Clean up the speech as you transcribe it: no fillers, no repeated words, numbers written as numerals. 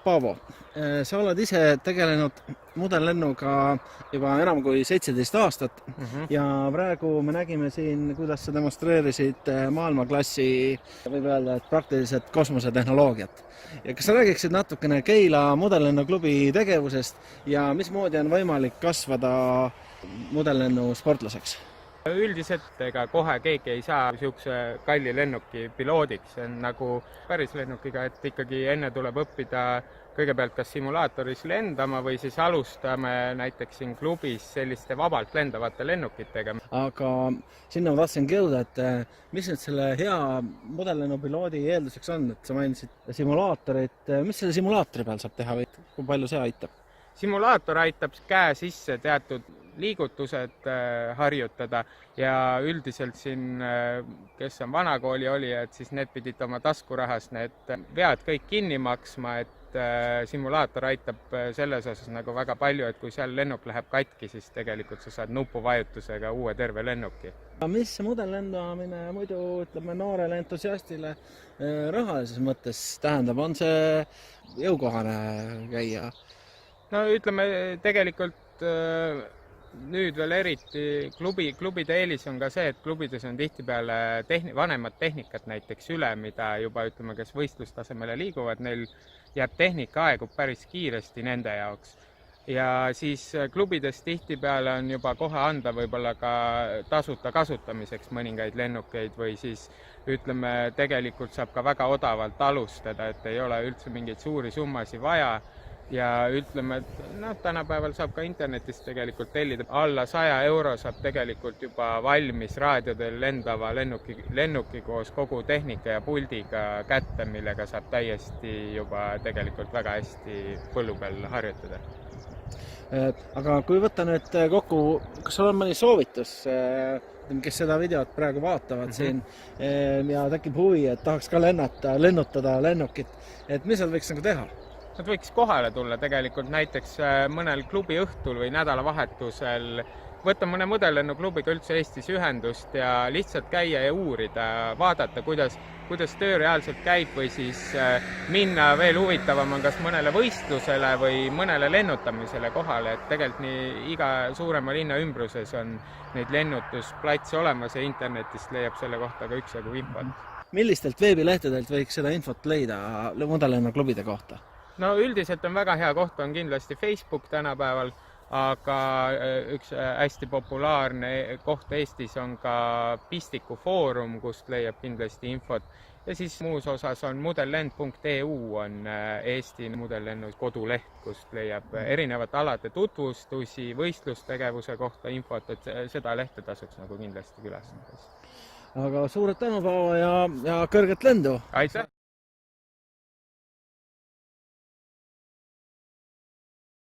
Paavo, sa oled ise tegelenud mudellennuga juba enam kui 17 aastat ja praegu me nägime siin, kuidas sa demonstreerisid maailmaklassi, võib öelda, et praktiliselt kosmosetehnoloogiat. Ja kas sa räägiksid natukene Keila mudellennuklubi tegevusest ja mismoodi on võimalik kasvada mudellennu sportlaseks? Üldiselt ega kohe keegi ei saa niisuguse kalli lennuki piloodiks, see on nagu päris lennukiga, et ikkagi enne tuleb õppida kõigepealt kas simulaatoris lendama või siis alustame näiteks siin klubis selliste vabalt lendavate lennukitega. Aga sinna ma tahtsingi jõuda, et mis nüüd selle hea mudellennu piloodi eelduseks on, et sa mainisid simulaatorit, mis selle simulaatori peal saab teha või kui palju see aitab? Simulaator aitab käe sisse teatud liigutused harjutada ja üldiselt siin, kes on vanakooli olijad, siis need pidid oma taskurahast need vead kõik kinni maksma, et simulaator aitab selles osas nagu väga palju, et kui seal lennuk läheb katki, siis tegelikult sa saad nupuvajutusega uue terve lennuki. Mis see mudellendamine muidu, ütleme, noorele entusiastile rahalises mõttes tähendab? On see jõukohane käia? No ütleme, tegelikult nüüd veel eriti klubide eelis on ka see, et klubides on tihtipeale vanemad tehnikat näiteks üle, mida juba ütleme, kes võistlustasemele liiguvad, neil jääb tehnika aegub päris kiiresti nende jaoks. Ja siis klubides tihtipeale on juba kohe anda võib-olla ka tasuta kasutamiseks mõningaid lennukeid või siis ütleme, tegelikult saab ka väga odavalt alustada, et ei ole üldse mingeid suuri summasid vaja. Ja ütleme, et tänapäeval saab ka internetist tegelikult tellida. Alla 100 euro saab tegelikult juba valmis raadiodel lendava lennuki koos kogu tehnika ja puldiga kätte, millega saab täiesti juba tegelikult väga hästi põllu peal harjutada. Aga kui võtta nüüd kokku, kas sul on mõni soovitus, kes seda videot praegu vaatavad siin ja tekib huvi, et tahaks ka lennutada lennukit, et mis nad võiks nagu teha? Nad võiks kohale tulla tegelikult näiteks mõnel klubi õhtul või nädalavahetusel, võtta mõne mudellennuklubiga üldse Eestis ühendust ja lihtsalt käia ja uurida, vaadata, kuidas töö reaalselt käib või siis minna veel huvitavam on kas mõnele võistlusele või mõnele lennutamisele kohale, et tegelikult nii iga suurema linna ümbruses on neid lennutusplatse olemas ja internetist leiab selle kohta ka üksjagu infot. Millistelt veebilehtedelt võiks seda infot leida mudellennuklubide kohta? No üldiselt on väga hea koht, on kindlasti Facebook tänapäeval, aga üks hästi populaarne koht Eestis on ka Pistiku foorum, kust leiab kindlasti infot. Ja siis muus osas on mudellend.eu on Eesti mudellennu koduleht, kust leiab erinevate alade tutvustusi, võistlustegevuse kohta infot, et seda lehte tasuks nagu kindlasti külastada. Aga suured tänu, Paavo, ja kõrget lendu! Aitäh!